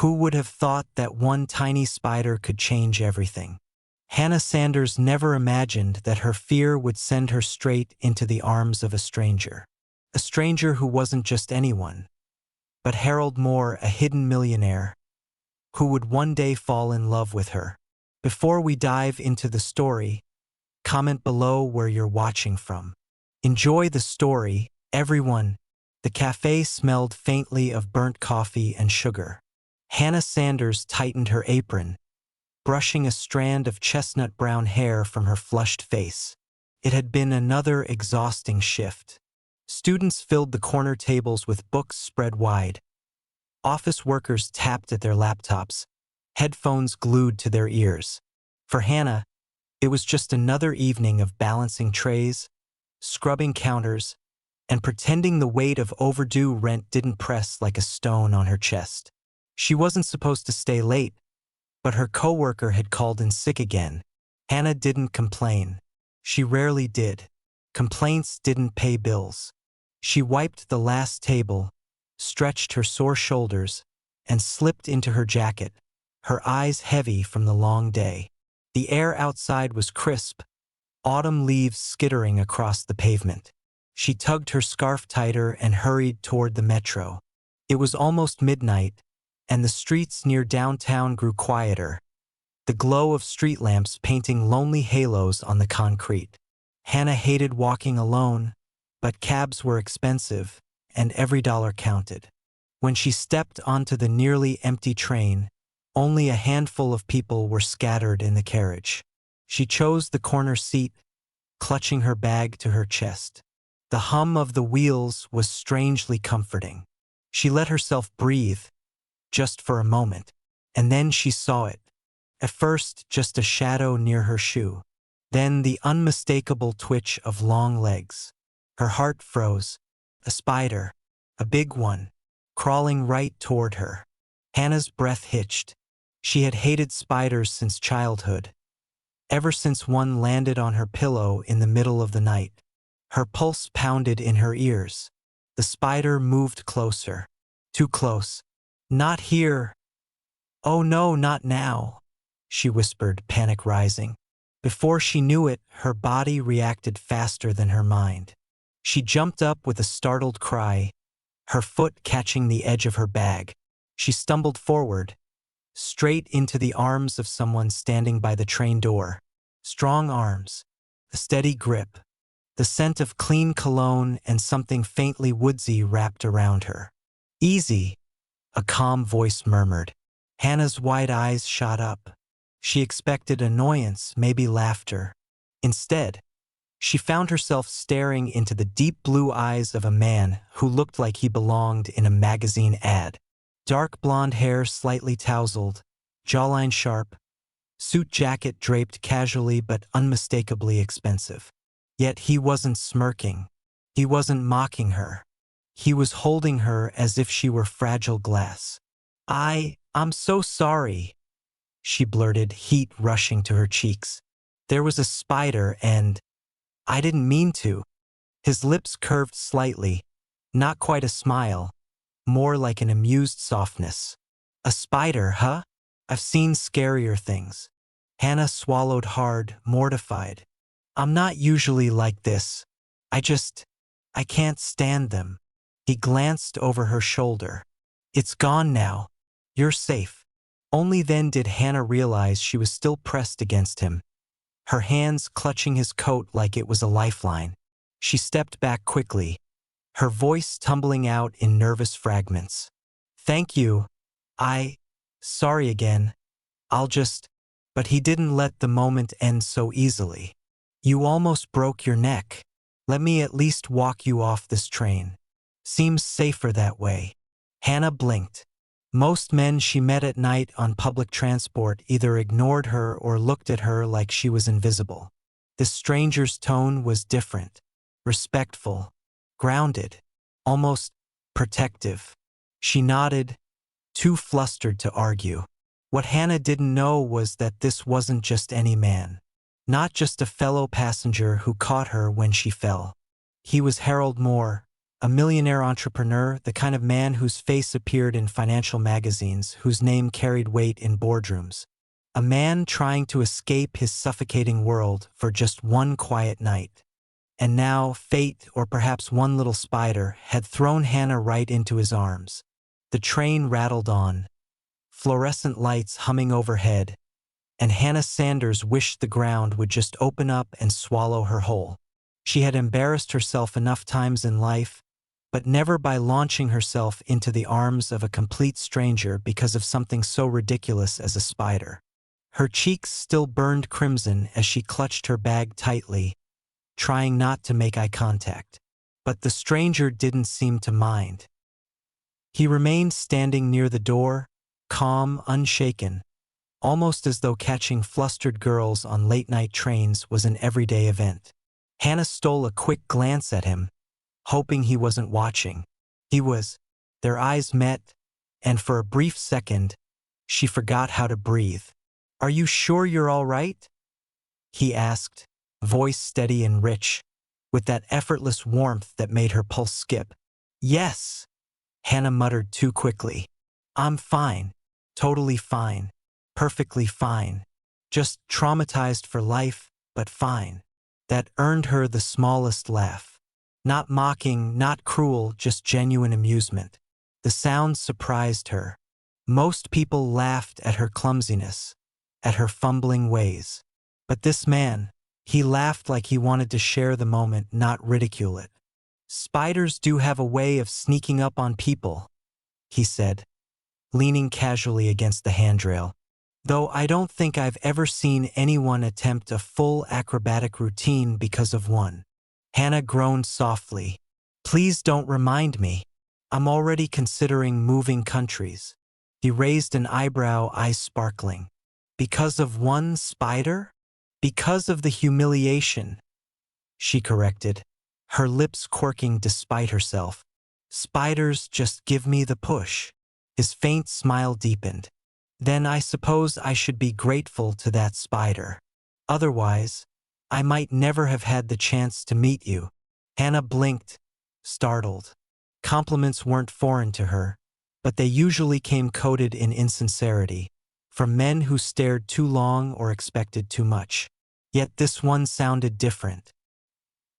Who would have thought that one tiny spider could change everything? Hannah Sanders never imagined that her fear would send her straight into the arms of a stranger. A stranger who wasn't just anyone, but Harold Moore, a hidden millionaire, who would one day fall in love with her. Before we dive into the story, comment below where you're watching from. Enjoy the story, everyone. The cafe smelled faintly of burnt coffee and sugar. Hannah Sanders tightened her apron, brushing a strand of chestnut-brown hair from her flushed face. It had been another exhausting shift. Students filled the corner tables with books spread wide. Office workers tapped at their laptops, headphones glued to their ears. For Hannah, it was just another evening of balancing trays, scrubbing counters, and pretending the weight of overdue rent didn't press like a stone on her chest. She wasn't supposed to stay late, but her coworker had called in sick again. Hannah didn't complain. She rarely did. Complaints didn't pay bills. She wiped the last table, stretched her sore shoulders, and slipped into her jacket, her eyes heavy from the long day. The air outside was crisp, autumn leaves skittering across the pavement. She tugged her scarf tighter and hurried toward the metro. It was almost midnight, and the streets near downtown grew quieter, the glow of street lamps painting lonely halos on the concrete. Hannah hated walking alone, but cabs were expensive, and every dollar counted. When she stepped onto the nearly empty train, only a handful of people were scattered in the carriage. She chose the corner seat, clutching her bag to her chest. The hum of the wheels was strangely comforting. She let herself breathe, just for a moment, and then she saw it. At first, just a shadow near her shoe. Then the unmistakable twitch of long legs. Her heart froze. A spider, a big one, crawling right toward her. Hannah's breath hitched. She had hated spiders since childhood, ever since one landed on her pillow in the middle of the night. Her pulse pounded in her ears. The spider moved closer. Too close. Not here. Oh no, not now, she whispered, panic rising. Before she knew it, her body reacted faster than her mind. She jumped up with a startled cry, her foot catching the edge of her bag. She stumbled forward, straight into the arms of someone standing by the train door. Strong arms, a steady grip, the scent of clean cologne and something faintly woodsy wrapped around her. Easy, a calm voice murmured. Hannah's wide eyes shot up. She expected annoyance, maybe laughter. Instead, she found herself staring into the deep blue eyes of a man who looked like he belonged in a magazine ad. Dark blonde hair slightly tousled, jawline sharp, suit jacket draped casually but unmistakably expensive. Yet he wasn't smirking. He wasn't mocking her. He was holding her as if she were fragile glass. I'm so sorry, she blurted, heat rushing to her cheeks. There was a spider and I didn't mean to. His lips curved slightly, not quite a smile, more like an amused softness. A spider, huh? I've seen scarier things. Hannah swallowed hard, mortified. I'm not usually like this. I can't stand them. He glanced over her shoulder. It's gone now. You're safe. Only then did Hannah realize she was still pressed against him, her hands clutching his coat like it was a lifeline. She stepped back quickly, her voice tumbling out in nervous fragments. Thank you. Sorry again. But he didn't let the moment end so easily. You almost broke your neck. Let me at least walk you off this train. Seems safer that way. Hannah blinked. Most men she met at night on public transport either ignored her or looked at her like she was invisible. This stranger's tone was different, respectful, grounded, almost protective. She nodded, too flustered to argue. What Hannah didn't know was that this wasn't just any man. Not just a fellow passenger who caught her when she fell. He was Harold Moore, A millionaire entrepreneur, the kind of man whose face appeared in financial magazines, whose name carried weight in boardrooms. A man trying to escape his suffocating world for just one quiet night. And now, fate, or perhaps one little spider, had thrown Hannah right into his arms. The train rattled on, fluorescent lights humming overhead, and Hannah Sanders wished the ground would just open up and swallow her whole. She had embarrassed herself enough times in life, but never by launching herself into the arms of a complete stranger because of something so ridiculous as a spider. Her cheeks still burned crimson as she clutched her bag tightly, trying not to make eye contact. But the stranger didn't seem to mind. He remained standing near the door, calm, unshaken, almost as though catching flustered girls on late-night trains was an everyday event. Hannah stole a quick glance at him, hoping he wasn't watching. He was. Their eyes met, and for a brief second, she forgot how to breathe. "Are you sure you're all right?" he asked, voice steady and rich, with that effortless warmth that made her pulse skip. "Yes," Hannah muttered too quickly. "I'm fine. Totally fine. Perfectly fine. Just traumatized for life, but fine." That earned her the smallest laugh. Not mocking, not cruel, just genuine amusement. The sound surprised her. Most people laughed at her clumsiness, at her fumbling ways. But this man, he laughed like he wanted to share the moment, not ridicule it. "Spiders do have a way of sneaking up on people," he said, leaning casually against the handrail. "Though I don't think I've ever seen anyone attempt a full acrobatic routine because of one." Hannah groaned softly. "Please don't remind me. I'm already considering moving countries." He raised an eyebrow, eyes sparkling. "Because of one spider?" "Because of the humiliation," she corrected, her lips quirking despite herself. "Spiders just give me the push." His faint smile deepened. "Then I suppose I should be grateful to that spider. Otherwise, I might never have had the chance to meet you." Hannah blinked, startled. Compliments weren't foreign to her, but they usually came coated in insincerity, from men who stared too long or expected too much. Yet this one sounded different.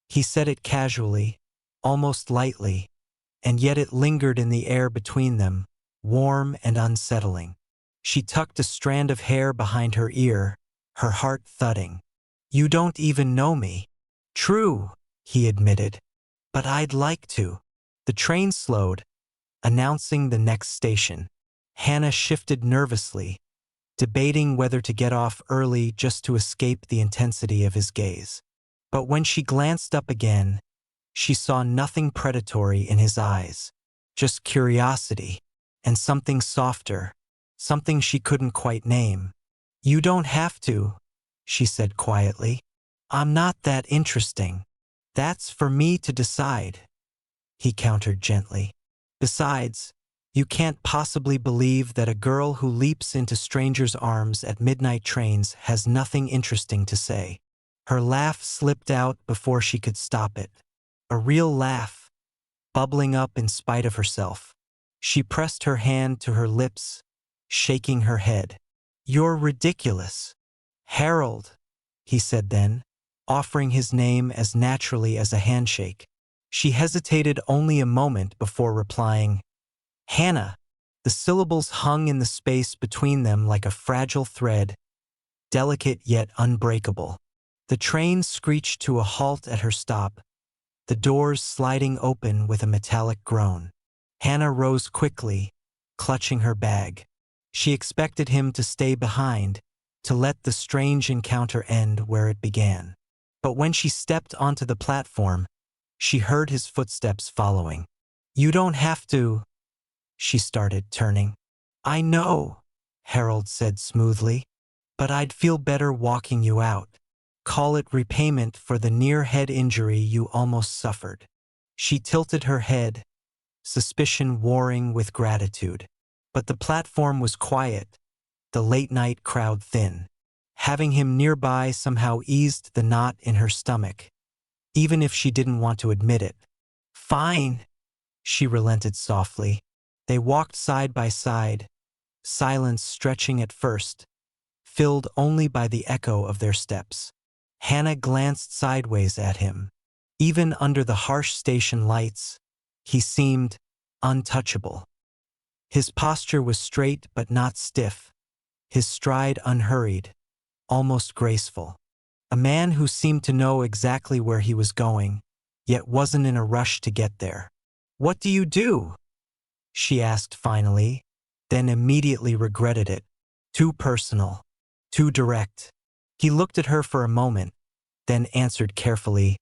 He said it casually, almost lightly, and yet it lingered in the air between them, warm and unsettling. She tucked a strand of hair behind her ear, her heart thudding. "You don't even know me." "True," he admitted, "but I'd like to." The train slowed, announcing the next station. Hannah shifted nervously, debating whether to get off early just to escape the intensity of his gaze. But when she glanced up again, she saw nothing predatory in his eyes, just curiosity, and something softer, something she couldn't quite name. "You don't have to," she said quietly. "I'm not that interesting." "That's for me to decide," he countered gently. "Besides, you can't possibly believe that a girl who leaps into strangers' arms at midnight trains has nothing interesting to say." Her laugh slipped out before she could stop it. A real laugh, bubbling up in spite of herself. She pressed her hand to her lips, shaking her head. "You're ridiculous." "Harold," he said then, offering his name as naturally as a handshake. She hesitated only a moment before replying, "Hannah." The syllables hung in the space between them like a fragile thread, delicate yet unbreakable. The train screeched to a halt at her stop, the doors sliding open with a metallic groan. Hannah rose quickly, clutching her bag. She expected him to stay behind, to let the strange encounter end where it began. But when she stepped onto the platform, she heard his footsteps following. "You don't have to," she started, turning. "I know," Harold said smoothly, "but I'd feel better walking you out. Call it repayment for the near head injury you almost suffered." She tilted her head, suspicion warring with gratitude. But the platform was quiet, the late-night crowd thin. Having him nearby somehow eased the knot in her stomach, even if she didn't want to admit it. "Fine," she relented softly. They walked side by side, silence stretching at first, filled only by the echo of their steps. Hannah glanced sideways at him. Even under the harsh station lights, he seemed untouchable. His posture was straight but not stiff, his stride unhurried, almost graceful. A man who seemed to know exactly where he was going, yet wasn't in a rush to get there. "What do you do?" she asked finally, then immediately regretted it. Too personal, too direct. He looked at her for a moment, then answered carefully,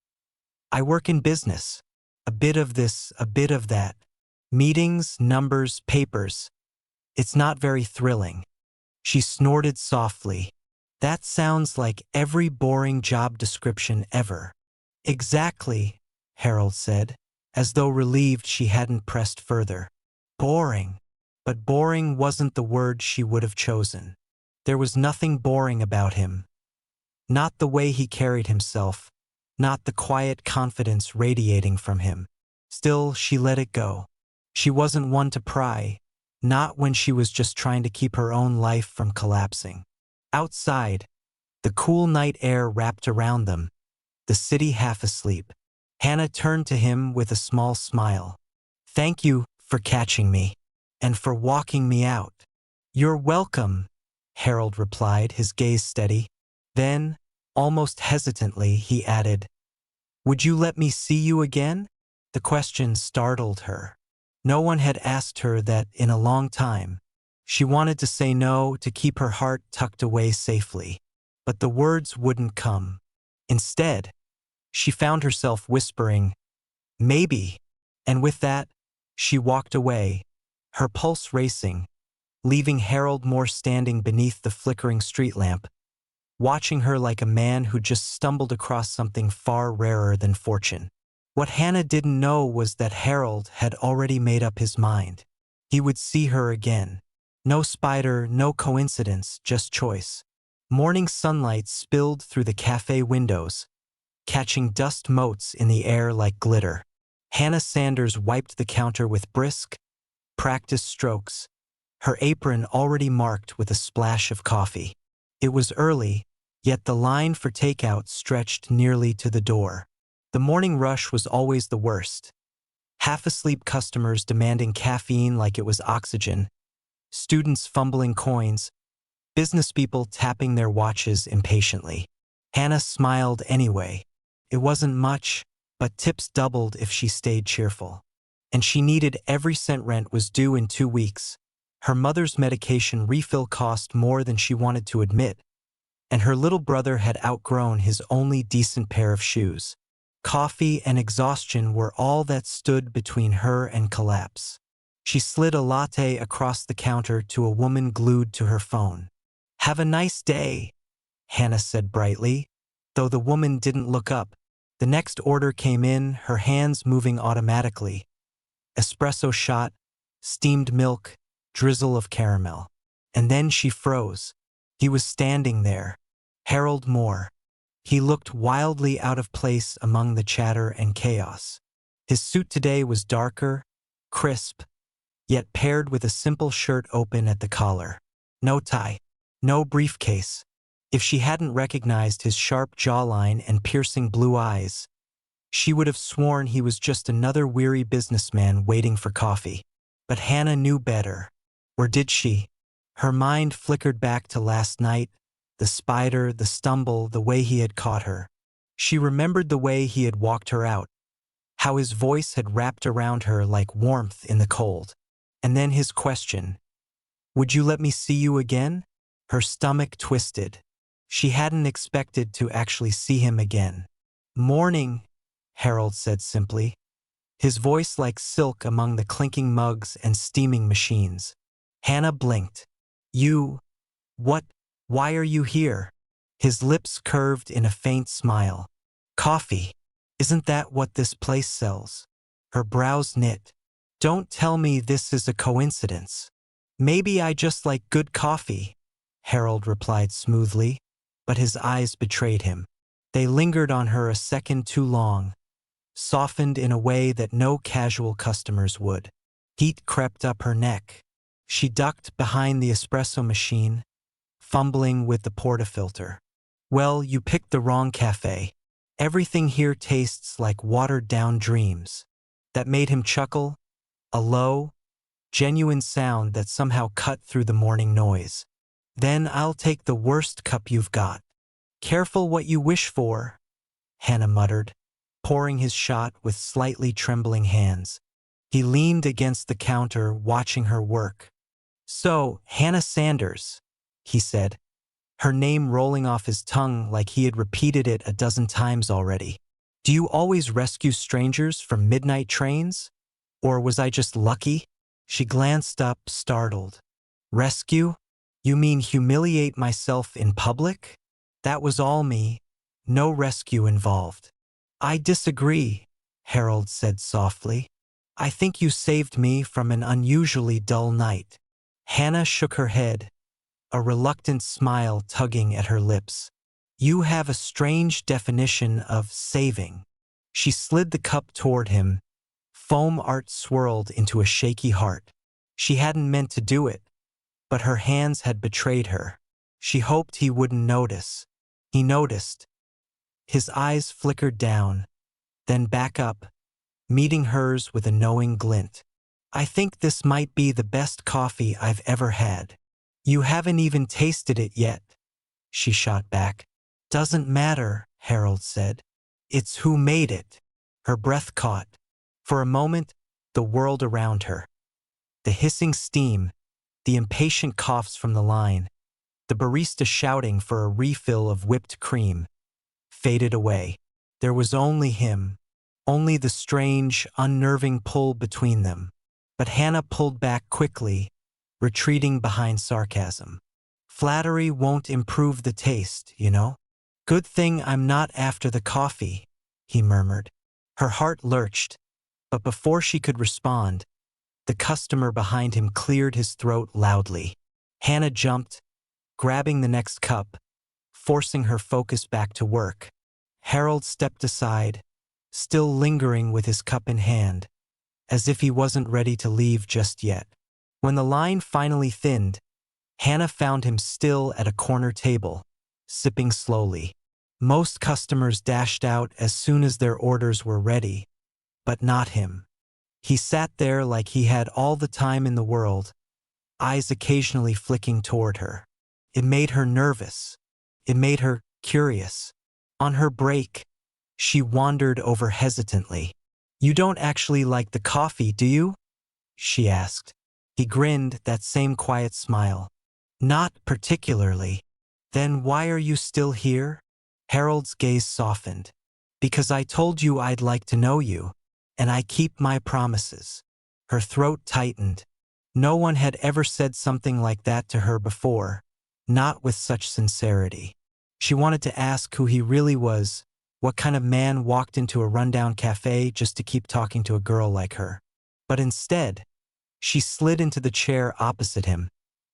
"I work in business. A bit of this, a bit of that. Meetings, numbers, papers. It's not very thrilling." She snorted softly. "That sounds like every boring job description ever." "Exactly," Harold said, as though relieved she hadn't pressed further. Boring. But boring wasn't the word she would have chosen. There was nothing boring about him. Not the way he carried himself, not the quiet confidence radiating from him. Still, she let it go. She wasn't one to pry, not when she was just trying to keep her own life from collapsing. Outside, the cool night air wrapped around them, the city half asleep. Hannah turned to him with a small smile. "Thank you for catching me, and for walking me out." "You're welcome," Harold replied, his gaze steady. Then, almost hesitantly, he added, "Would you let me see you again?" The question startled her. No one had asked her that in a long time. She wanted to say no, to keep her heart tucked away safely. But the words wouldn't come. Instead, she found herself whispering, "Maybe." And with that, she walked away, her pulse racing, leaving Harold Moore standing beneath the flickering street lamp, watching her like a man who just stumbled across something far rarer than fortune. What Hannah didn't know was that Harold had already made up his mind. He would see her again. No spider, no coincidence, just choice. Morning sunlight spilled through the cafe windows, catching dust motes in the air like glitter. Hannah Sanders wiped the counter with brisk, practiced strokes, her apron already marked with a splash of coffee. It was early, yet the line for takeout stretched nearly to the door. The morning rush was always the worst. Half-asleep customers demanding caffeine like it was oxygen, students fumbling coins, business people tapping their watches impatiently. Hannah smiled anyway. It wasn't much, but tips doubled if she stayed cheerful. And she needed every cent. Rent was due in 2 weeks. Her mother's medication refill cost more than she wanted to admit, and her little brother had outgrown his only decent pair of shoes. Coffee and exhaustion were all that stood between her and collapse. She slid a latte across the counter to a woman glued to her phone. "Have a nice day," Hannah said brightly, though the woman didn't look up. The next order came in, her hands moving automatically. Espresso shot, steamed milk, drizzle of caramel. And then she froze. He was standing there, Harold Moore. He looked wildly out of place among the chatter and chaos. His suit today was darker, crisp, yet paired with a simple shirt open at the collar. No tie, no briefcase. If she hadn't recognized his sharp jawline and piercing blue eyes, she would have sworn he was just another weary businessman waiting for coffee. But Hannah knew better. Or did she? Her mind flickered back to last night, the spider, the stumble, the way he had caught her. She remembered the way he had walked her out, how his voice had wrapped around her like warmth in the cold. And then his question, "Would you let me see you again?" Her stomach twisted. She hadn't expected to actually see him again. "Morning," Harold said simply, his voice like silk among the clinking mugs and steaming machines. Hannah blinked. What? Why are you here?" His lips curved in a faint smile. "Coffee. Isn't that what this place sells?" Her brows knit. "Don't tell me this is a coincidence." "Maybe I just like good coffee," Harold replied smoothly, but his eyes betrayed him. They lingered on her a second too long, softened in a way that no casual customers would. Heat crept up her neck. She ducked behind the espresso machine, fumbling with the portafilter. Well, you picked the wrong cafe. Everything here tastes like watered-down dreams. That made him chuckle, a low, genuine sound that somehow cut through the morning noise. Then I'll take the worst cup you've got. Careful what you wish for, Hannah muttered, pouring his shot with slightly trembling hands. He leaned against the counter, watching her work. So, Hannah Sanders, he said, her name rolling off his tongue like he had repeated it a dozen times already. Do you always rescue strangers from midnight trains? Or was I just lucky? She glanced up, startled. Rescue? You mean humiliate myself in public? That was all me. No rescue involved. I disagree, Harold said softly. I think you saved me from an unusually dull night. Hannah shook her head, a reluctant smile tugging at her lips. You have a strange definition of saving. She slid the cup toward him. Foam art swirled into a shaky heart. She hadn't meant to do it, but her hands had betrayed her. She hoped he wouldn't notice. He noticed. His eyes flickered down, then back up, meeting hers with a knowing glint. I think this might be the best coffee I've ever had. You haven't even tasted it yet, she shot back. Doesn't matter, Harold said. It's who made it. Her breath caught. For a moment, the world around her. The hissing steam, the impatient coughs from the line, the barista shouting for a refill of whipped cream, faded away. There was only him, only the strange, unnerving pull between them. But Hannah pulled back quickly, retreating behind sarcasm. Flattery won't improve the taste, you know. Good thing I'm not after the coffee, he murmured. Her heart lurched, but before she could respond, the customer behind him cleared his throat loudly. Hannah jumped, grabbing the next cup, forcing her focus back to work. Harold stepped aside, still lingering with his cup in hand, as if he wasn't ready to leave just yet. When the line finally thinned, Hannah found him still at a corner table, sipping slowly. Most customers dashed out as soon as their orders were ready, but not him. He sat there like he had all the time in the world, eyes occasionally flicking toward her. It made her nervous. It made her curious. On her break, she wandered over hesitantly. You don't actually like the coffee, do you? She asked. He grinned, that same quiet smile. Not particularly. Then why are you still here? Harold's gaze softened. Because I told you I'd like to know you, and I keep my promises. Her throat tightened. No one had ever said something like that to her before, not with such sincerity. She wanted to ask who he really was, what kind of man walked into a rundown cafe just to keep talking to a girl like her. But instead, she slid into the chair opposite him,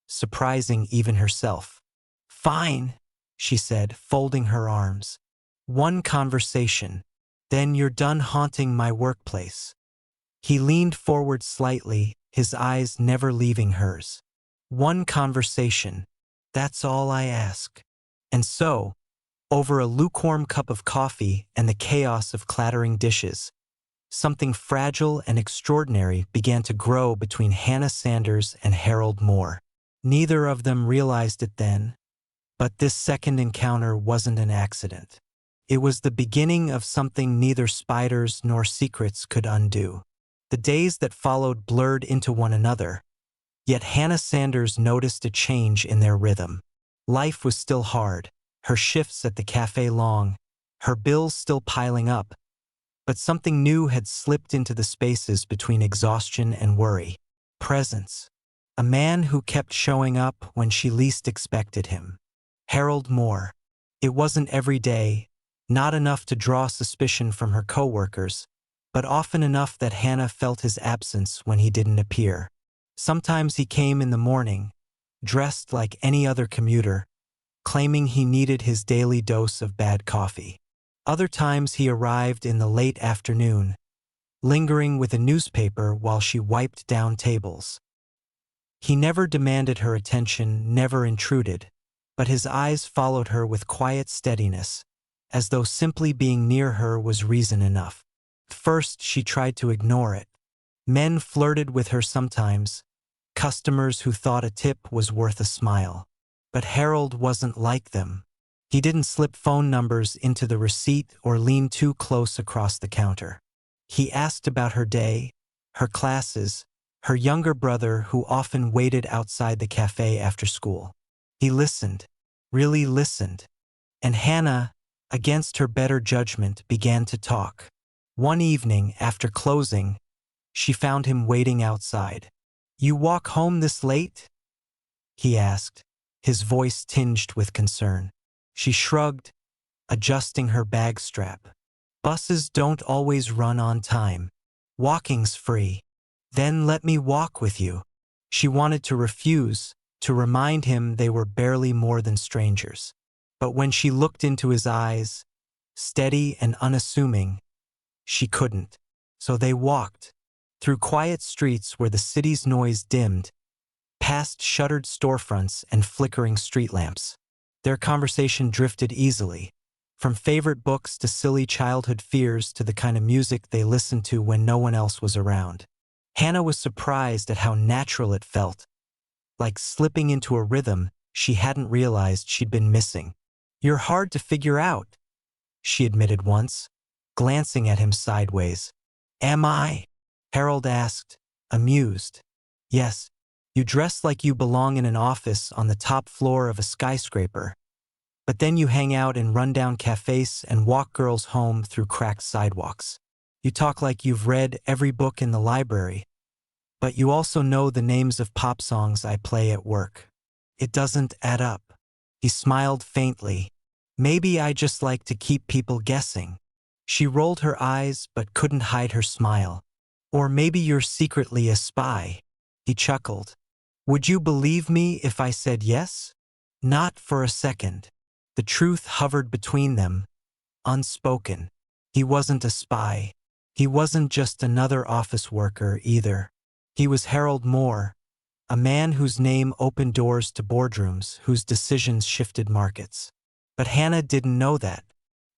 surprising even herself. Fine, she said, folding her arms. One conversation, then you're done haunting my workplace. He leaned forward slightly, his eyes never leaving hers. One conversation, that's all I ask. And so, over a lukewarm cup of coffee and the chaos of clattering dishes, something fragile and extraordinary began to grow between Hannah Sanders and Harold Moore. Neither of them realized it then, but this second encounter wasn't an accident. It was the beginning of something neither spiders nor secrets could undo. The days that followed blurred into one another, yet Hannah Sanders noticed a change in their rhythm. Life was still hard, her shifts at the cafe long, her bills still piling up, but something new had slipped into the spaces between exhaustion and worry. Presence. A man who kept showing up when she least expected him. Harold Moore. It wasn't every day, not enough to draw suspicion from her coworkers, but often enough that Hannah felt his absence when he didn't appear. Sometimes he came in the morning, dressed like any other commuter, claiming he needed his daily dose of bad coffee. Other times he arrived in the late afternoon, lingering with a newspaper while she wiped down tables. He never demanded her attention, never intruded, but his eyes followed her with quiet steadiness, as though simply being near her was reason enough. First, she tried to ignore it. Men flirted with her sometimes, customers who thought a tip was worth a smile. But Harold wasn't like them. He didn't slip phone numbers into the receipt or lean too close across the counter. He asked about her day, her classes, her younger brother who often waited outside the café after school. He listened, really listened, and Hannah, against her better judgment, began to talk. One evening, after closing, she found him waiting outside. "You walk home this late?" he asked, his voice tinged with concern. She shrugged, adjusting her bag strap. "Buses don't always run on time. Walking's free." "Then let me walk with you." She wanted to refuse, to remind him they were barely more than strangers. But when she looked into his eyes, steady and unassuming, she couldn't. So they walked, through quiet streets where the city's noise dimmed, past shuttered storefronts and flickering street lamps. Their conversation drifted easily, from favorite books to silly childhood fears to the kind of music they listened to when no one else was around. Hannah was surprised at how natural it felt, like slipping into a rhythm she hadn't realized she'd been missing. "You're hard to figure out," she admitted once, glancing at him sideways. "Am I?" Harold asked, amused. "Yes, you dress like you belong in an office on the top floor of a skyscraper, but then you hang out in rundown cafes and walk girls home through cracked sidewalks. You talk like you've read every book in the library, but you also know the names of pop songs I play at work. It doesn't add up." He smiled faintly. "Maybe I just like to keep people guessing." She rolled her eyes but couldn't hide her smile. "Or maybe you're secretly a spy." He chuckled. "Would you believe me if I said yes?" Not for a second. The truth hovered between them, unspoken. He wasn't a spy. He wasn't just another office worker either. He was Harold Moore, a man whose name opened doors to boardrooms, whose decisions shifted markets. But Hannah didn't know that.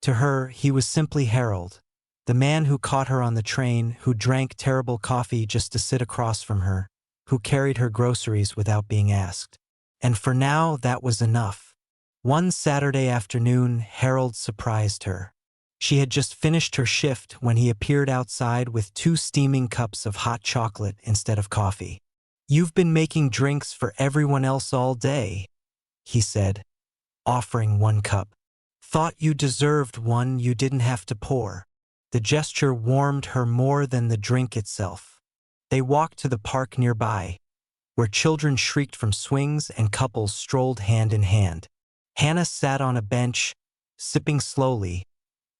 To her, he was simply Harold, the man who caught her on the train, who drank terrible coffee just to sit across from her, who carried her groceries without being asked. And for now, that was enough. One Saturday afternoon, Harold surprised her. She had just finished her shift when he appeared outside with 2 steaming cups of hot chocolate instead of coffee. "You've been making drinks for everyone else all day," he said, offering 1 cup. "Thought you deserved one you didn't have to pour." The gesture warmed her more than the drink itself. They walked to the park nearby, where children shrieked from swings and couples strolled hand in hand. Hannah sat on a bench, sipping slowly,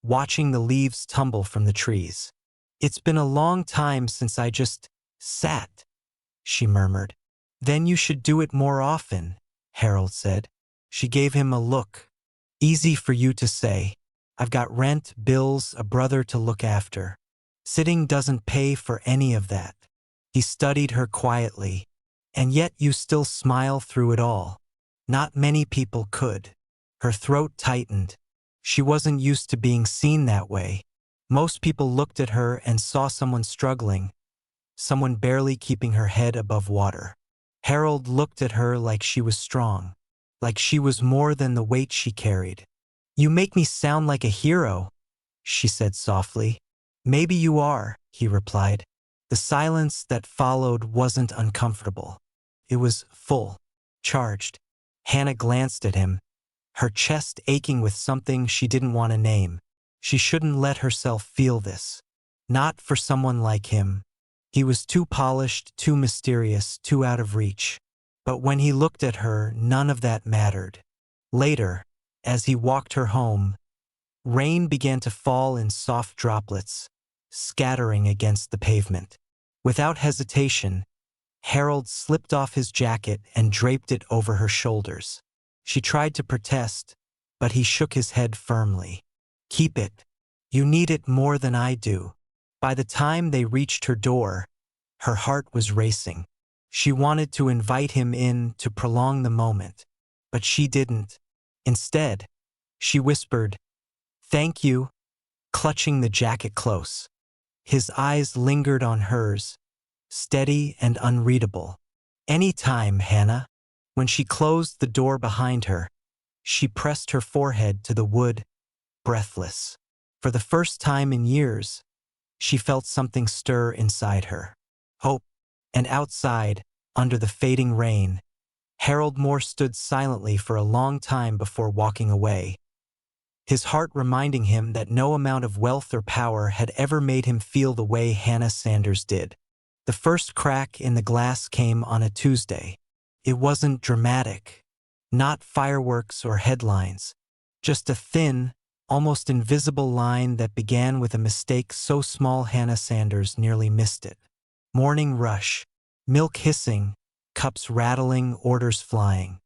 watching the leaves tumble from the trees. "It's been a long time since I just sat," she murmured. "Then you should do it more often," Harold said. She gave him a look. "Easy for you to say. I've got rent, bills, a brother to look after. Sitting doesn't pay for any of that." He studied her quietly. "And yet you still smile through it all." Not many people could. Her throat tightened. She wasn't used to being seen that way. Most people looked at her and saw someone struggling, someone barely keeping her head above water. Harold looked at her like she was strong, like she was more than the weight she carried. "You make me sound like a hero," she said softly. "Maybe you are," he replied. The silence that followed wasn't uncomfortable. It was full, charged. Hannah glanced at him, her chest aching with something she didn't want to name. She shouldn't let herself feel this. Not for someone like him. He was too polished, too mysterious, too out of reach. But when he looked at her, none of that mattered. Later, as he walked her home, rain began to fall in soft droplets, scattering against the pavement. Without hesitation, Harold slipped off his jacket and draped it over her shoulders. She tried to protest, but he shook his head firmly. Keep it. You need it more than I do." By the time they reached her door, her heart was racing. She wanted to invite him in to prolong the moment, but she didn't. Instead, she whispered, "Thank you," clutching the jacket close. His eyes lingered on hers, steady and unreadable. "Any time, Hannah." When she closed the door behind her, she pressed her forehead to the wood, breathless. For the first time in years, she felt something stir inside her. Hope. And outside, under the fading rain, Harold Moore stood silently for a long time before walking away, his heart reminding him that no amount of wealth or power had ever made him feel the way Hannah Sanders did. The first crack in the glass came on a Tuesday. It wasn't dramatic, not fireworks or headlines, just a thin, almost invisible line that began with a mistake so small Hannah Sanders nearly missed it. Morning rush, milk hissing, cups rattling, orders flying.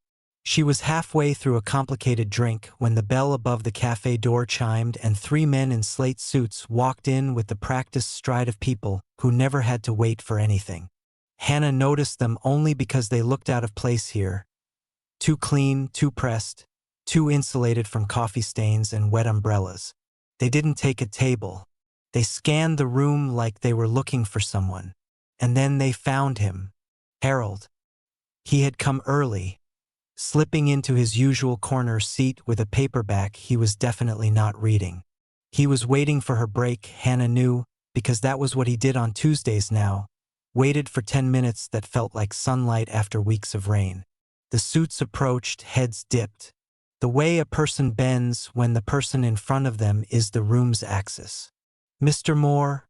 She was halfway through a complicated drink when the bell above the cafe door chimed and 3 men in slate suits walked in with the practiced stride of people who never had to wait for anything. Hannah noticed them only because they looked out of place here. Too clean, too pressed, too insulated from coffee stains and wet umbrellas. They didn't take a table. They scanned the room like they were looking for someone. And then they found him. Harold. He had come early, slipping into his usual corner seat with a paperback he was definitely not reading. He was waiting for her break, Hannah knew, because that was what he did on Tuesdays now, waited for 10 minutes that felt like sunlight after weeks of rain. The suits approached, heads dipped. The way a person bends when the person in front of them is the room's axis. "Mr. Moore,"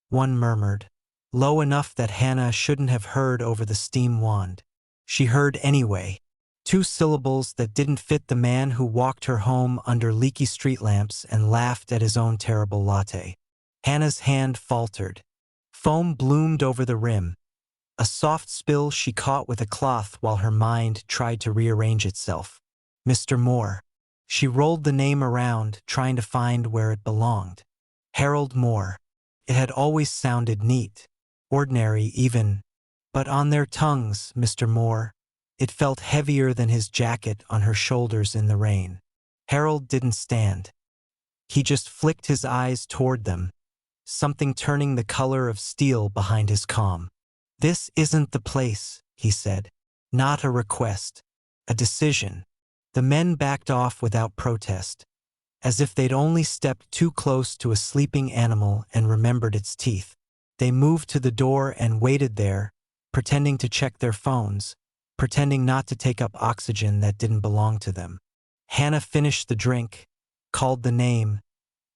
one murmured, low enough that Hannah shouldn't have heard over the steam wand. She heard anyway. 2 syllables that didn't fit the man who walked her home under leaky street lamps and laughed at his own terrible latte. Hannah's hand faltered. Foam bloomed over the rim. A soft spill she caught with a cloth while her mind tried to rearrange itself. "Mr. Moore." She rolled the name around, trying to find where it belonged. Harold Moore. It had always sounded neat, ordinary even, but on their tongues, Mr. Moore, it felt heavier than his jacket on her shoulders in the rain. Harold didn't stand. He just flicked his eyes toward them, something turning the color of steel behind his calm. "This isn't the place," he said. Not a request, a decision. The men backed off without protest, as if they'd only stepped too close to a sleeping animal and remembered its teeth. They moved to the door and waited there, pretending to check their phones, pretending not to take up oxygen that didn't belong to them. Hannah finished the drink, called the name,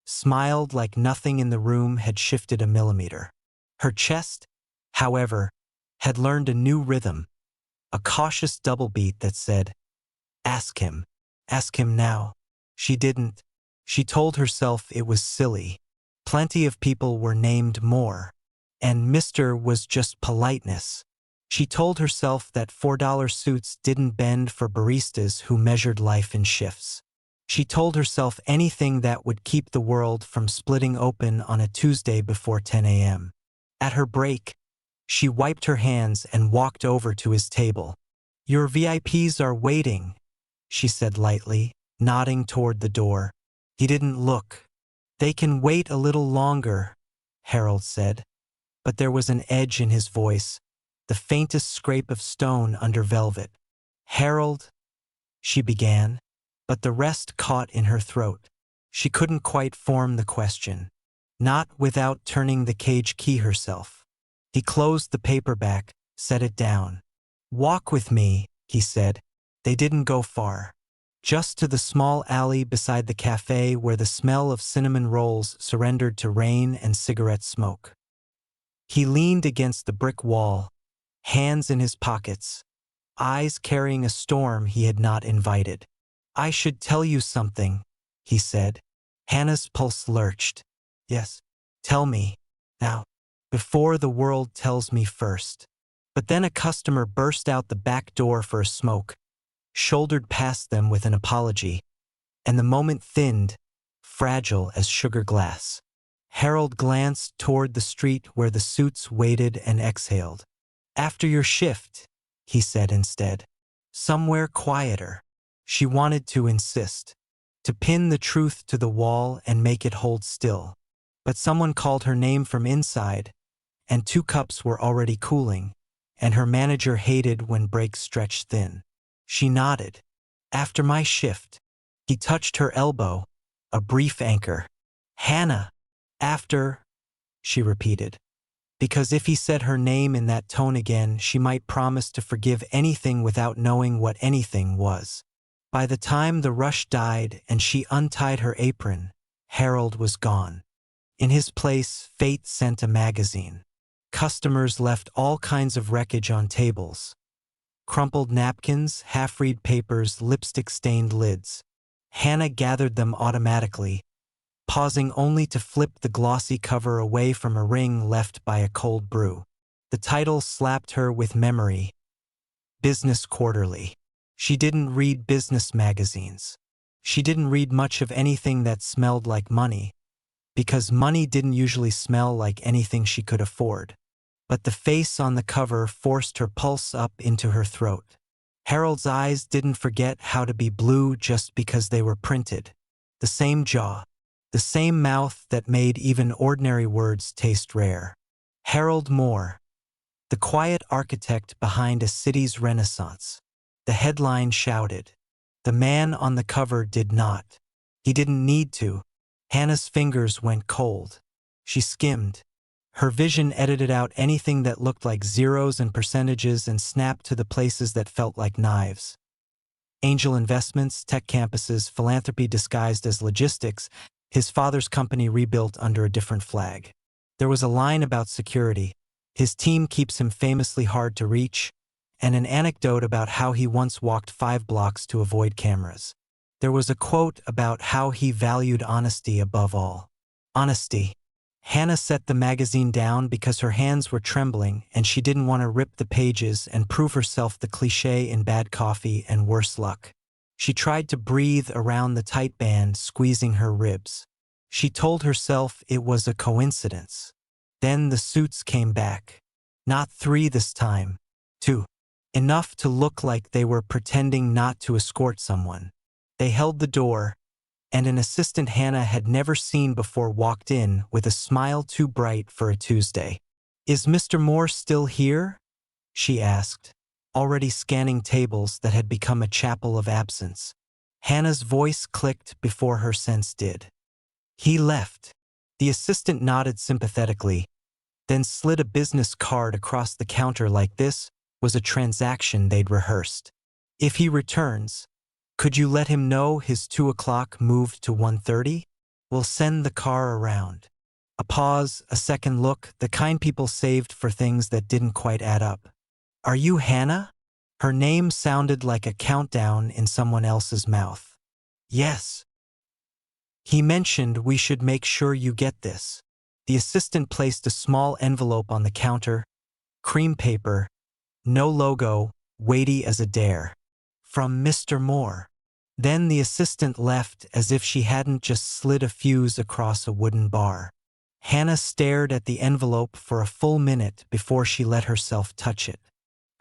smiled like nothing in the room had shifted a millimeter. Her chest, however, had learned a new rhythm, a cautious double beat that said, "Ask him. Ask him now." She didn't. She told herself it was silly. Plenty of people were named Moore, and Mr. was just politeness. She told herself that $4 suits didn't bend for baristas who measured life in shifts. She told herself anything that would keep the world from splitting open on a Tuesday before 10 a.m. At her break, she wiped her hands and walked over to his table. "Your VIPs are waiting," she said lightly, nodding toward the door. He didn't look. "They can wait a little longer," Harold said, but there was an edge in his voice, the faintest scrape of stone under velvet. "Harold," she began, but the rest caught in her throat. She couldn't quite form the question, not without turning the cage key herself. He closed the paperback, set it down. "Walk with me," he said. They didn't go far. Just to the small alley beside the cafe where the smell of cinnamon rolls surrendered to rain and cigarette smoke. He leaned against the brick wall, hands in his pockets, eyes carrying a storm he had not invited. "I should tell you something," he said. Hannah's pulse lurched. "Yes, tell me, now, before the world tells me first." But then a customer burst out the back door for a smoke, shouldered past them with an apology, and the moment thinned, fragile as sugar glass. Harold glanced toward the street where the suits waited and exhaled. "After your shift," he said instead. "Somewhere quieter." She wanted to insist, to pin the truth to the wall and make it hold still. But someone called her name from inside, and 2 cups were already cooling, and her manager hated when breaks stretched thin. She nodded. "After my shift." He touched her elbow, a brief anchor. "Hannah." "After," she repeated. Because if he said her name in that tone again, she might promise to forgive anything without knowing what anything was. By the time the rush died and she untied her apron, Harold was gone. In his place, fate sent a magazine. Customers left all kinds of wreckage on tables. Crumpled napkins, half-read papers, lipstick-stained lids. Hannah gathered them automatically, pausing only to flip the glossy cover away from a ring left by a cold brew. The title slapped her with memory. Business Quarterly. She didn't read business magazines. She didn't read much of anything that smelled like money, because money didn't usually smell like anything she could afford. But the face on the cover forced her pulse up into her throat. Harold's eyes didn't forget how to be blue just because they were printed. The same jaw, the same mouth that made even ordinary words taste rare. Harold Moore, the quiet architect behind a city's renaissance. The headline shouted. The man on the cover did not. He didn't need to. Hannah's fingers went cold. She skimmed. Her vision edited out anything that looked like zeros and percentages and snapped to the places that felt like knives. Angel investments, tech campuses, philanthropy disguised as logistics, his father's company rebuilt under a different flag. There was a line about security. His team keeps him famously hard to reach, and an anecdote about how he once walked 5 blocks to avoid cameras. There was a quote about how he valued honesty above all. Honesty. Hannah set the magazine down because her hands were trembling and she didn't want to rip the pages and prove herself the cliché in bad coffee and worse luck. She tried to breathe around the tight band, squeezing her ribs. She told herself it was a coincidence. Then the suits came back. Not 3 this time. 2. Enough to look like they were pretending not to escort someone. They held the door, and an assistant Hannah had never seen before walked in with a smile too bright for a Tuesday. "Is Mr. Moore still here?" she asked, already scanning tables that had become a chapel of absence. Hannah's voice clicked before her sense did. "He left." The assistant nodded sympathetically, then slid a business card across the counter like this was a transaction they'd rehearsed. "If he returns, could you let him know his 2 o'clock moved to 1:30? We'll send the car around." A pause, a second look, the kind people saved for things that didn't quite add up. "Are you Hannah?" Her name sounded like a countdown in someone else's mouth. "Yes." "He mentioned we should make sure you get this." The assistant placed a small envelope on the counter. Cream paper, no logo, weighty as a dare. "From Mr. Moore." Then the assistant left as if she hadn't just slid a fuse across a wooden bar. Hannah stared at the envelope for a full minute before she let herself touch it.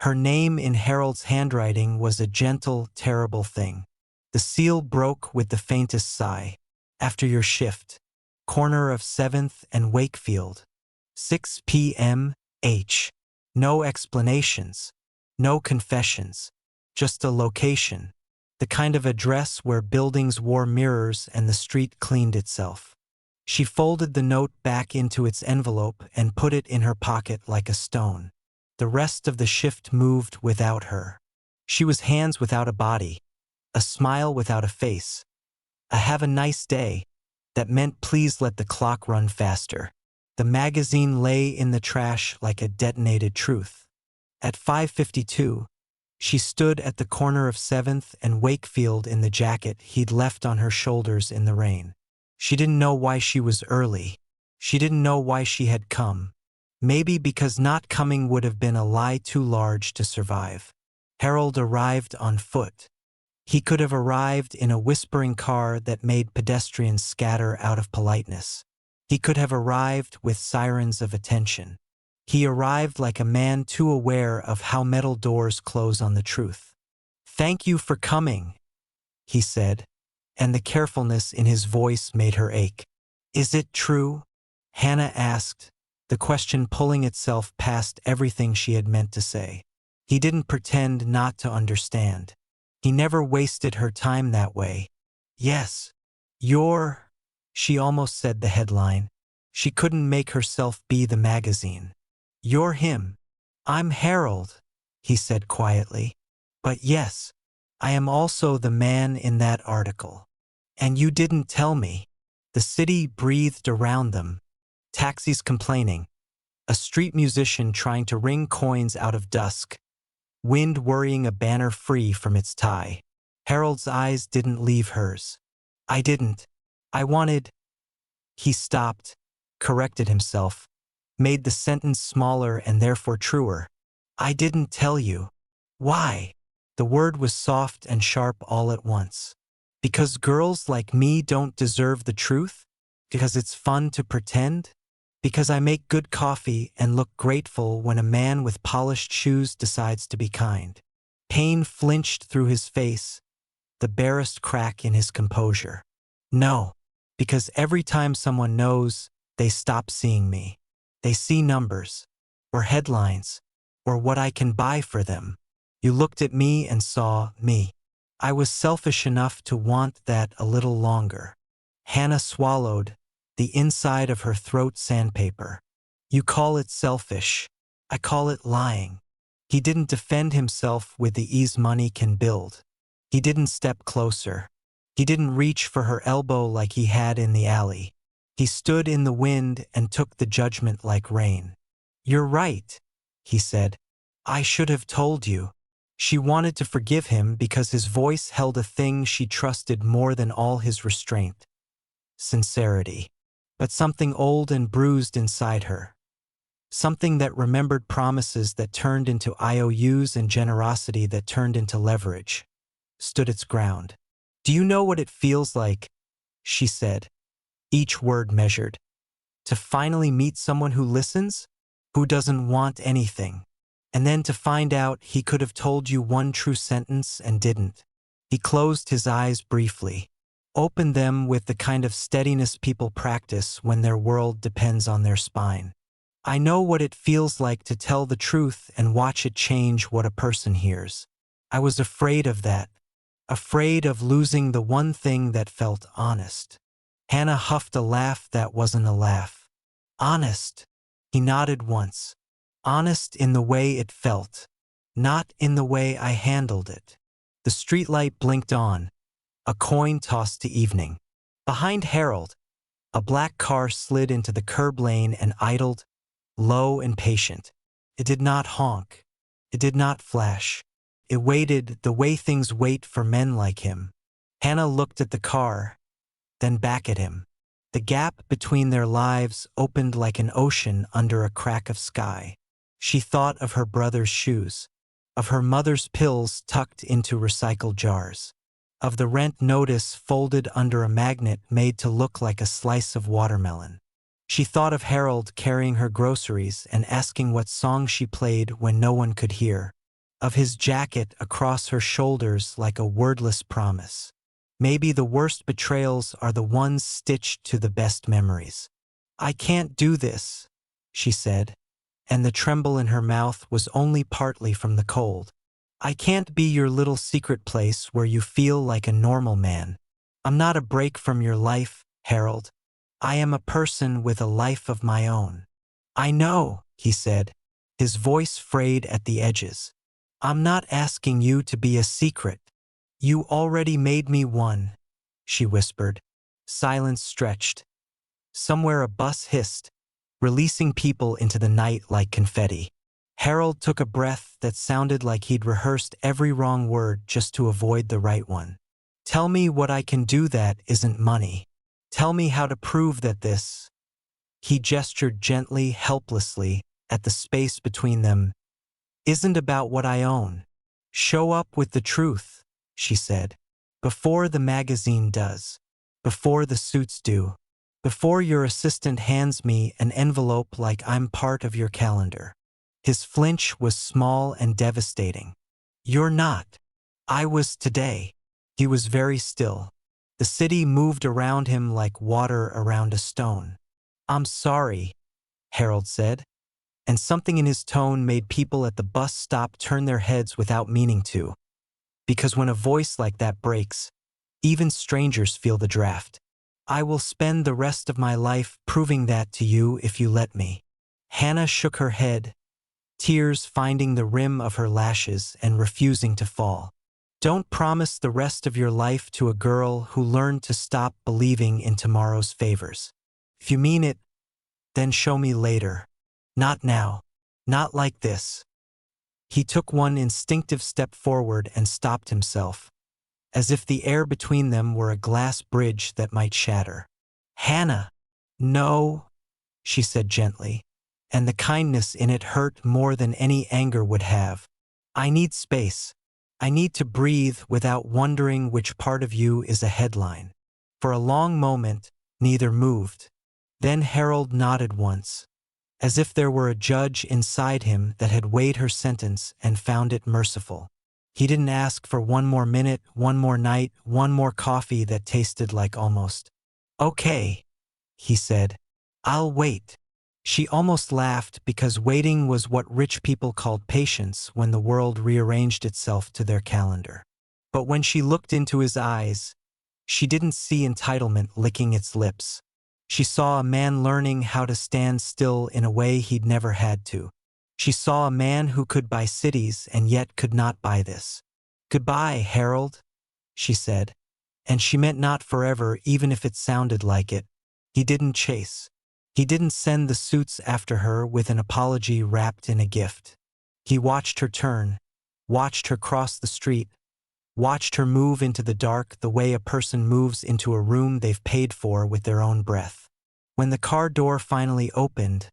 Her name in Harold's handwriting was a gentle, terrible thing. The seal broke with the faintest sigh. "After your shift. Corner of 7th and Wakefield. 6 p.m. H. No explanations. No confessions. Just a location. The kind of address where buildings wore mirrors and the street cleaned itself." She folded the note back into its envelope and put it in her pocket like a stone. The rest of the shift moved without her. She was hands without a body, a smile without a face, a "have a nice day" that meant please let the clock run faster. The magazine lay in the trash like a detonated truth. At 5:52, she stood at the corner of 7th and Wakefield in the jacket he'd left on her shoulders in the rain. She didn't know why she was early. She didn't know why she had come. Maybe because not coming would have been a lie too large to survive. Harold arrived on foot. He could have arrived in a whispering car that made pedestrians scatter out of politeness. He could have arrived with sirens of attention. He arrived like a man too aware of how metal doors close on the truth. "Thank you for coming," he said, and the carefulness in his voice made her ache. "Is it true?" Hannah asked, the question pulling itself past everything she had meant to say. He didn't pretend not to understand. He never wasted her time that way. "Yes. You're—" She almost said the headline. She couldn't make herself be the magazine. "You're him." "I'm Harold," he said quietly. "But yes, I am also the man in that article. And you didn't tell me." The city breathed around them. Taxis complaining. A street musician trying to wring coins out of dusk. Wind worrying a banner free from its tie. Harold's eyes didn't leave hers. "I didn't. I wanted—" He stopped, corrected himself, made the sentence smaller and therefore truer. "I didn't tell you." "Why?" The word was soft and sharp all at once. "Because girls like me don't deserve the truth? Because it's fun to pretend? Because I make good coffee and look grateful when a man with polished shoes decides to be kind?" Pain flinched through his face, the barest crack in his composure. "No, because every time someone knows, they stop seeing me. They see numbers, or headlines, or what I can buy for them. You looked at me and saw me. I was selfish enough to want that a little longer." Hannah swallowed, the inside of her throat sandpaper. "You call it selfish. I call it lying." He didn't defend himself with the ease money can build. He didn't step closer. He didn't reach for her elbow like he had in the alley. He stood in the wind and took the judgment like rain. "You're right," he said. "I should have told you." She wanted to forgive him because his voice held a thing she trusted more than all his restraint: sincerity. But something old and bruised inside her, something that remembered promises that turned into IOUs and generosity that turned into leverage, stood its ground. "Do you know what it feels like?" she said, each word measured. "To finally meet someone who listens, who doesn't want anything. And then to find out he could have told you one true sentence and didn't." He closed his eyes briefly, opened them with the kind of steadiness people practice when their world depends on their spine. "I know what it feels like to tell the truth and watch it change what a person hears. I was afraid of that, afraid of losing the one thing that felt honest." Hannah huffed a laugh that wasn't a laugh. "Honest?" He nodded once. "Honest in the way it felt, not in the way I handled it." The streetlight blinked on, a coin tossed to evening. Behind Harold, a black car slid into the curb lane and idled, low and patient. It did not honk. It did not flash. It waited the way things wait for men like him. Hannah looked at the car, then back at him. The gap between their lives opened like an ocean under a crack of sky. She thought of her brother's shoes, of her mother's pills tucked into recycled jars, of the rent notice folded under a magnet made to look like a slice of watermelon. She thought of Harold carrying her groceries and asking what song she played when no one could hear, of his jacket across her shoulders like a wordless promise. Maybe the worst betrayals are the ones stitched to the best memories. "I can't do this," she said, and the tremble in her mouth was only partly from the cold. "I can't be your little secret place where you feel like a normal man. I'm not a break from your life, Harold. I am a person with a life of my own." "I know," he said, his voice frayed at the edges. "I'm not asking you to be a secret. You already made me one," she whispered. Silence stretched. Somewhere a bus hissed, releasing people into the night like confetti. Harold took a breath that sounded like he'd rehearsed every wrong word just to avoid the right one. "Tell me what I can do that isn't money. Tell me how to prove that this—" He gestured gently, helplessly, at the space between them. "Isn't about what I own. Show up with the truth." she said. "Before the magazine does. Before the suits do. Before your assistant hands me an envelope like I'm part of your calendar." His flinch was small and devastating. "You're not. I was today." He was very still. The city moved around him like water around a stone. "I'm sorry," Harold said, and something in his tone made people at the bus stop turn their heads without meaning to. Because when a voice like that breaks, even strangers feel the draft. "I will spend the rest of my life proving that to you if you let me." Hannah shook her head, tears finding the rim of her lashes and refusing to fall. "Don't promise the rest of your life to a girl who learned to stop believing in tomorrow's favors. If you mean it, then show me later. Not now. Not like this." He took one instinctive step forward and stopped himself, as if the air between them were a glass bridge that might shatter. "Hannah!" "No," she said gently, and the kindness in it hurt more than any anger would have. "I need space. I need to breathe without wondering which part of you is a headline." For a long moment, neither moved. Then Harold nodded once, as if there were a judge inside him that had weighed her sentence and found it merciful. He didn't ask for one more minute, one more night, one more coffee that tasted like almost. "Okay," he said. "I'll wait." She almost laughed because waiting was what rich people called patience when the world rearranged itself to their calendar. But when she looked into his eyes, she didn't see entitlement licking its lips. She saw a man learning how to stand still in a way he'd never had to. She saw a man who could buy cities and yet could not buy this. "Goodbye, Harold," she said. And she meant not forever, even if it sounded like it. He didn't chase. He didn't send the suits after her with an apology wrapped in a gift. He watched her turn, watched her cross the street, watched her move into the dark the way a person moves into a room they've paid for with their own breath. When the car door finally opened,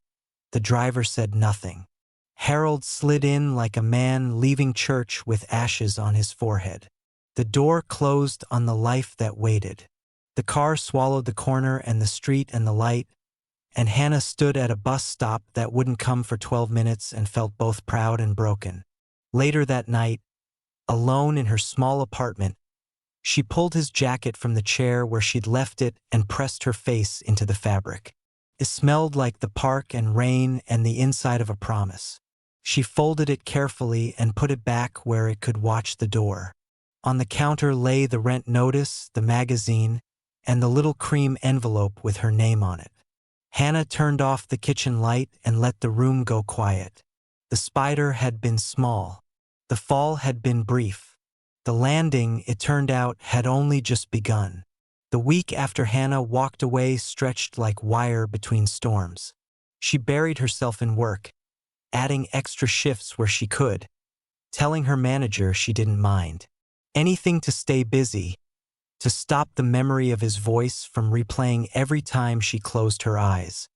the driver said nothing. Harold slid in like a man leaving church with ashes on his forehead. The door closed on the life that waited. The car swallowed the corner and the street and the light, and Hannah stood at a bus stop that wouldn't come for 12 minutes and felt both proud and broken. Later that night, alone in her small apartment, she pulled his jacket from the chair where she'd left it and pressed her face into the fabric. It smelled like the park and rain and the inside of a promise. She folded it carefully and put it back where it could watch the door. On the counter lay the rent notice, the magazine, and the little cream envelope with her name on it. Hannah turned off the kitchen light and let the room go quiet. The spider had been small. The fall had been brief. The landing, it turned out, had only just begun. The week after Hannah walked away stretched like wire between storms. She buried herself in work, adding extra shifts where she could, telling her manager she didn't mind. Anything to stay busy, to stop the memory of his voice from replaying every time she closed her eyes.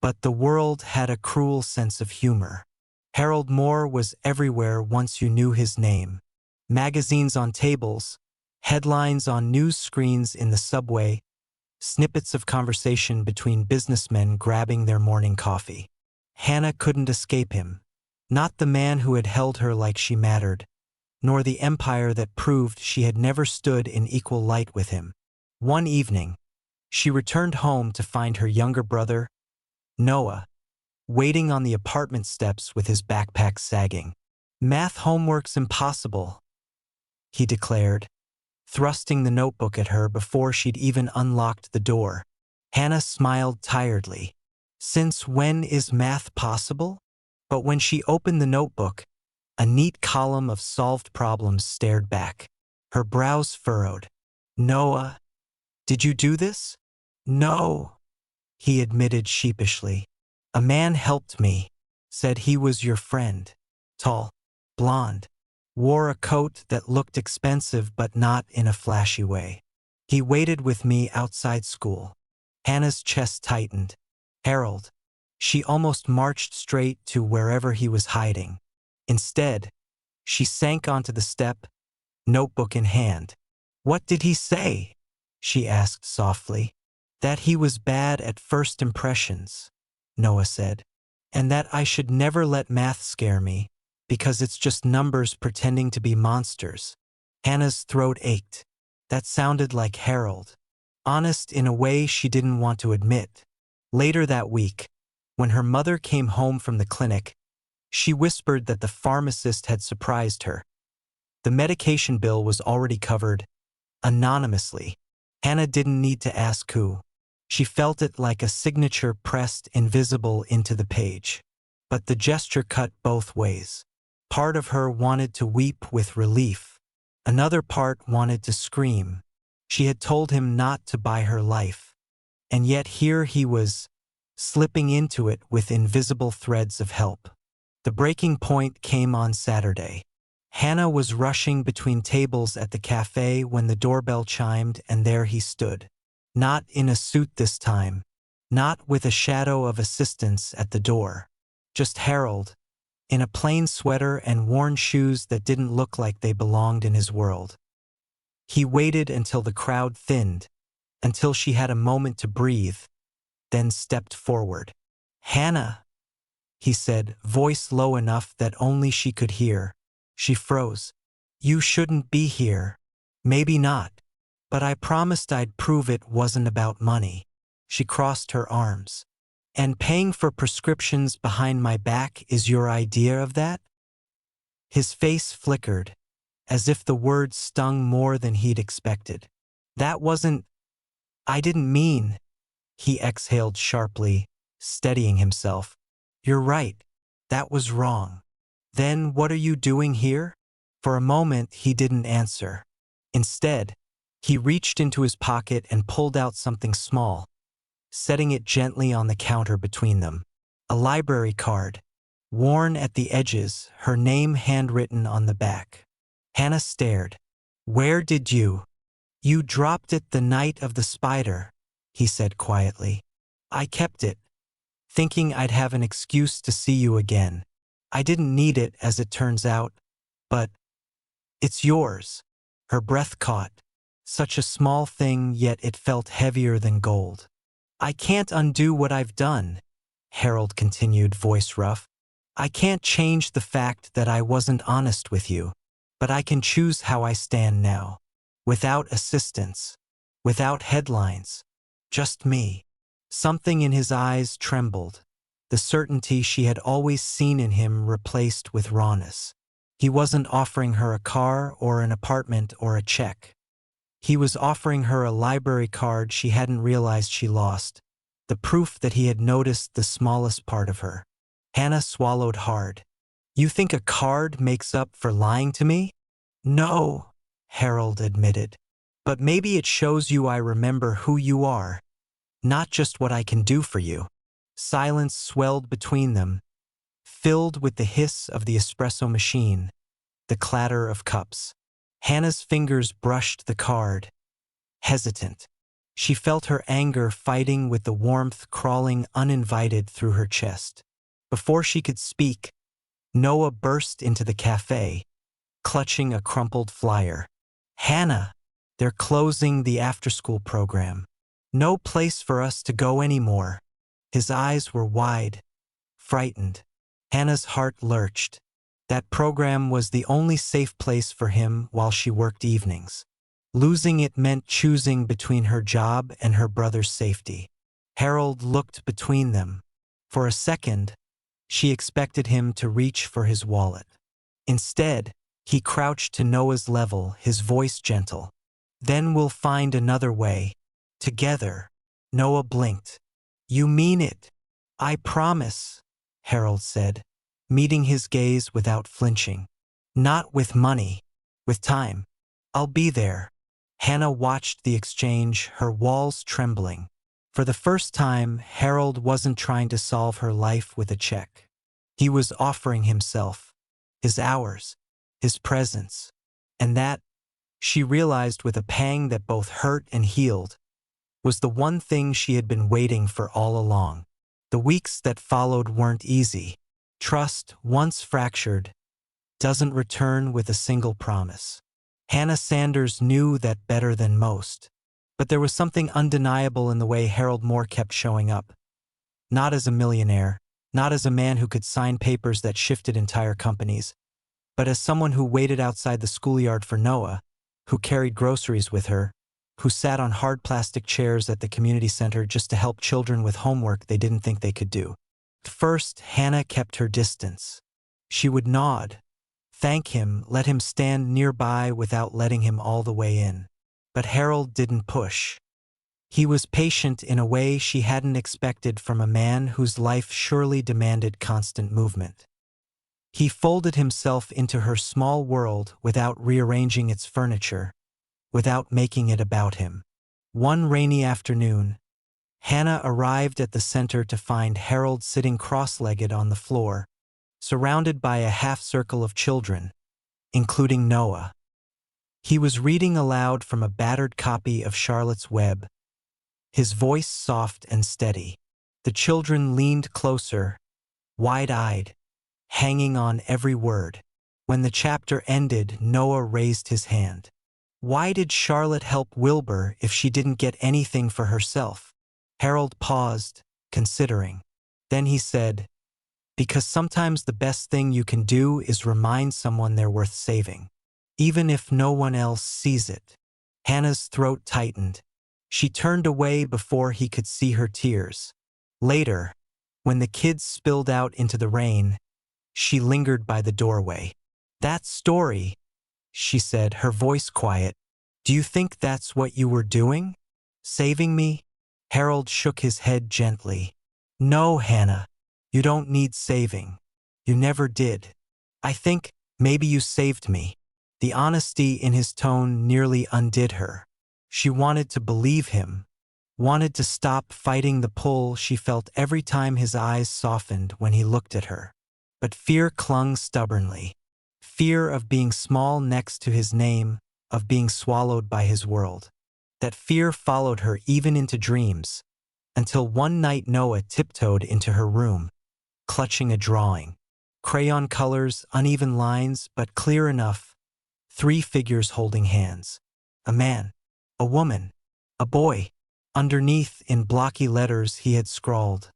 But the world had a cruel sense of humor. Harold Moore was everywhere once you knew his name. Magazines on tables, headlines on news screens in the subway, snippets of conversation between businessmen grabbing their morning coffee. Hannah couldn't escape him. Not the man who had held her like she mattered, nor the empire that proved she had never stood in equal light with him. One evening, she returned home to find her younger brother, Noah, waiting on the apartment steps with his backpack sagging. "Math homework's impossible," he declared, thrusting the notebook at her before she'd even unlocked the door. Hannah smiled tiredly. Since when is math possible? But when she opened the notebook, a neat column of solved problems stared back. Her brows furrowed. "Noah, did you do this?" "No," he admitted sheepishly. "A man helped me, said he was your friend. Tall, blonde, wore a coat that looked expensive but not in a flashy way. He waited with me outside school." Hannah's chest tightened. Harold. She almost marched straight to wherever he was hiding. Instead, she sank onto the step, notebook in hand. "What did he say?" she asked softly. "That he was bad at first impressions," Noah said, "and that I should never let math scare me, because it's just numbers pretending to be monsters." Hannah's throat ached. That sounded like Harold. Honest in a way she didn't want to admit. Later that week, when her mother came home from the clinic, she whispered that the pharmacist had surprised her. The medication bill was already covered, anonymously. Hannah didn't need to ask who. She felt it like a signature pressed invisible into the page. But the gesture cut both ways. Part of her wanted to weep with relief. Another part wanted to scream. She had told him not to buy her life. And yet here he was, slipping into it with invisible threads of help. The breaking point came on Saturday. Hannah was rushing between tables at the café when the doorbell chimed, and there he stood. Not in a suit this time. Not with a shadow of assistance at the door. Just Harold, in a plain sweater and worn shoes that didn't look like they belonged in his world. He waited until the crowd thinned, until she had a moment to breathe, then stepped forward. "Hannah," he said, voice low enough that only she could hear. She froze. "You shouldn't be here." "Maybe not. But I promised I'd prove it wasn't about money." She crossed her arms. "And paying for prescriptions behind my back is your idea of that?" His face flickered, as if the words stung more than he'd expected. "That wasn't... I didn't mean..." He exhaled sharply, steadying himself. "You're right. That was wrong. Then what are you doing here?" For a moment he didn't answer. Instead, he reached into his pocket and pulled out something small, setting it gently on the counter between them. A library card, worn at the edges, her name handwritten on the back. Hannah stared. "Where did you..." "You dropped it the night of the spider," he said quietly. "I kept it, thinking I'd have an excuse to see you again. I didn't need it, as it turns out, but it's yours." Her breath caught. Such a small thing, yet it felt heavier than gold. "I can't undo what I've done," Harold continued, voice rough. "I can't change the fact that I wasn't honest with you, but I can choose how I stand now. Without assistance, without headlines, just me." Something in his eyes trembled, the certainty she had always seen in him replaced with rawness. He wasn't offering her a car or an apartment or a check. He was offering her a library card she hadn't realized she lost, the proof that he had noticed the smallest part of her. Hannah swallowed hard. "You think a card makes up for lying to me?" "No," Harold admitted. "But maybe it shows you I remember who you are, not just what I can do for you." Silence swelled between them, filled with the hiss of the espresso machine, the clatter of cups. Hannah's fingers brushed the card, hesitant. She felt her anger fighting with the warmth crawling uninvited through her chest. Before she could speak, Noah burst into the cafe, clutching a crumpled flyer. "Hannah, they're closing the after-school program. No place for us to go anymore." His eyes were wide, frightened. Hannah's heart lurched. That program was the only safe place for him while she worked evenings. Losing it meant choosing between her job and her brother's safety. Harold looked between them. For a second, she expected him to reach for his wallet. Instead, he crouched to Noah's level, his voice gentle. "Then we'll find another way. Together." Noah blinked. "You mean it?" "I promise," Harold said, meeting his gaze without flinching. "Not with money, with time. I'll be there." Hannah watched the exchange, her walls trembling. For the first time, Harold wasn't trying to solve her life with a check. He was offering himself, his hours, his presence. And that, she realized with a pang that both hurt and healed, was the one thing she had been waiting for all along. The weeks that followed weren't easy. Trust, once fractured, doesn't return with a single promise. Hannah Sanders knew that better than most. But there was something undeniable in the way Harold Moore kept showing up. Not as a millionaire, not as a man who could sign papers that shifted entire companies, but as someone who waited outside the schoolyard for Noah, who carried groceries with her, who sat on hard plastic chairs at the community center just to help children with homework they didn't think they could do. At first, Hannah kept her distance. She would nod, thank him, let him stand nearby without letting him all the way in. But Harold didn't push. He was patient in a way she hadn't expected from a man whose life surely demanded constant movement. He folded himself into her small world without rearranging its furniture, without making it about him. One rainy afternoon, Hannah arrived at the center to find Harold sitting cross-legged on the floor, surrounded by a half-circle of children, including Noah. He was reading aloud from a battered copy of Charlotte's Web, his voice soft and steady. The children leaned closer, wide-eyed, hanging on every word. When the chapter ended, Noah raised his hand. Why did Charlotte help Wilbur if she didn't get anything for herself? Harold paused, considering. Then he said, "Because sometimes the best thing you can do is remind someone they're worth saving, even if no one else sees it." Hannah's throat tightened. She turned away before he could see her tears. Later, when the kids spilled out into the rain, she lingered by the doorway. "That story," she said, her voice quiet. "Do you think that's what you were doing? Saving me?" Harold shook his head gently. "No, Hannah. You don't need saving. You never did. I think maybe you saved me." The honesty in his tone nearly undid her. She wanted to believe him, wanted to stop fighting the pull she felt every time his eyes softened when he looked at her. But fear clung stubbornly. Fear of being small next to his name, of being swallowed by his world. That fear followed her even into dreams, until one night Noah tiptoed into her room, clutching a drawing. Crayon colors, uneven lines, but clear enough. 3 figures holding hands. A man, a woman, a boy. Underneath, in blocky letters, he had scrawled,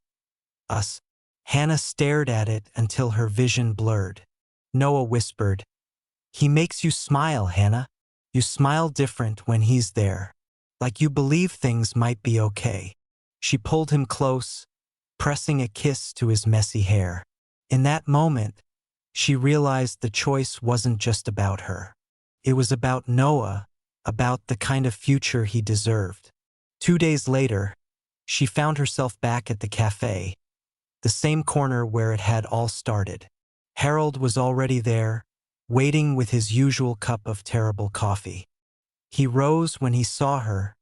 "Us." Hannah stared at it until her vision blurred. Noah whispered, "He makes you smile, Hannah. You smile different when he's there. Like you believe things might be okay." She pulled him close, pressing a kiss to his messy hair. In that moment, she realized the choice wasn't just about her. It was about Noah, about the kind of future he deserved. 2 days later, she found herself back at the café, the same corner where it had all started. Harold was already there, waiting with his usual cup of terrible coffee. He rose when he saw her,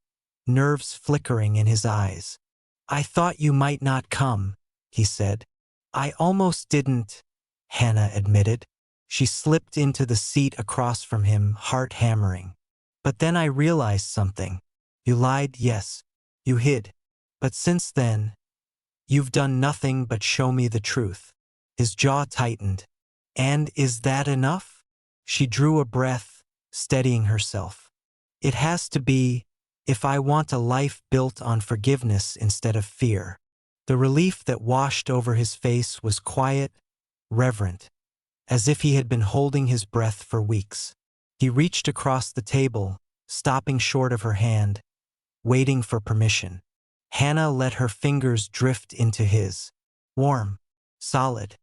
nerves flickering in his eyes. "I thought you might not come," he said. "I almost didn't," Hannah admitted. She slipped into the seat across from him, heart hammering. "But then I realized something. You lied, yes. You hid. But since then, you've done nothing but show me the truth." His jaw tightened. "And is that enough?" She drew a breath, steadying herself. "It has to be, if I want a life built on forgiveness instead of fear." The relief that washed over his face was quiet, reverent, as if he had been holding his breath for weeks. He reached across the table, stopping short of her hand, waiting for permission. Hannah let her fingers drift into his. Warm, solid.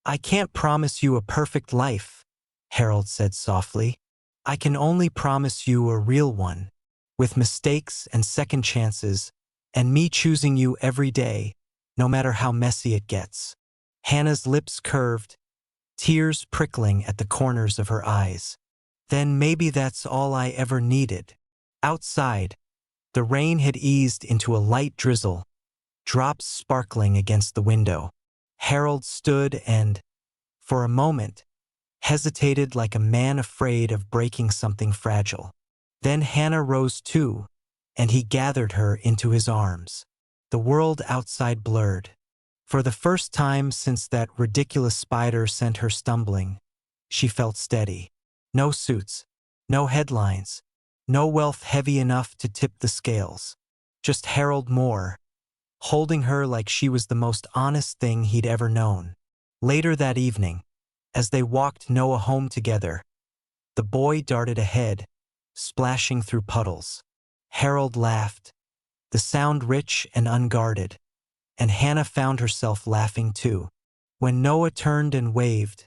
"I can't promise you a perfect life," Harold said softly. "I can only promise you a real one, with mistakes and second chances, and me choosing you every day, no matter how messy it gets." Hannah's lips curved, tears prickling at the corners of her eyes. "Then maybe that's all I ever needed." Outside, the rain had eased into a light drizzle, drops sparkling against the window. Harold stood and, for a moment, hesitated like a man afraid of breaking something fragile. Then Hannah rose too, and he gathered her into his arms. The world outside blurred. For the first time since that ridiculous spider sent her stumbling, she felt steady. No suits, No headlines. No wealth heavy enough to tip the scales. Just Harold Moore, holding her like she was the most honest thing he'd ever known. Later that evening, as they walked Noah home together, the boy darted ahead, splashing through puddles. Harold laughed, the sound rich and unguarded, and Hannah found herself laughing too. When Noah turned and waved,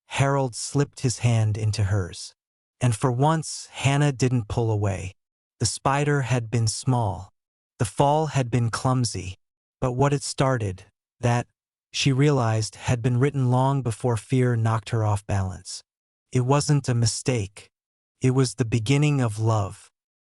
Harold slipped his hand into hers. And for once, Hannah didn't pull away. The spider had been small. The fall had been clumsy. But what it started, that, she realized, had been written long before fear knocked her off balance. It wasn't a mistake. It was the beginning of love.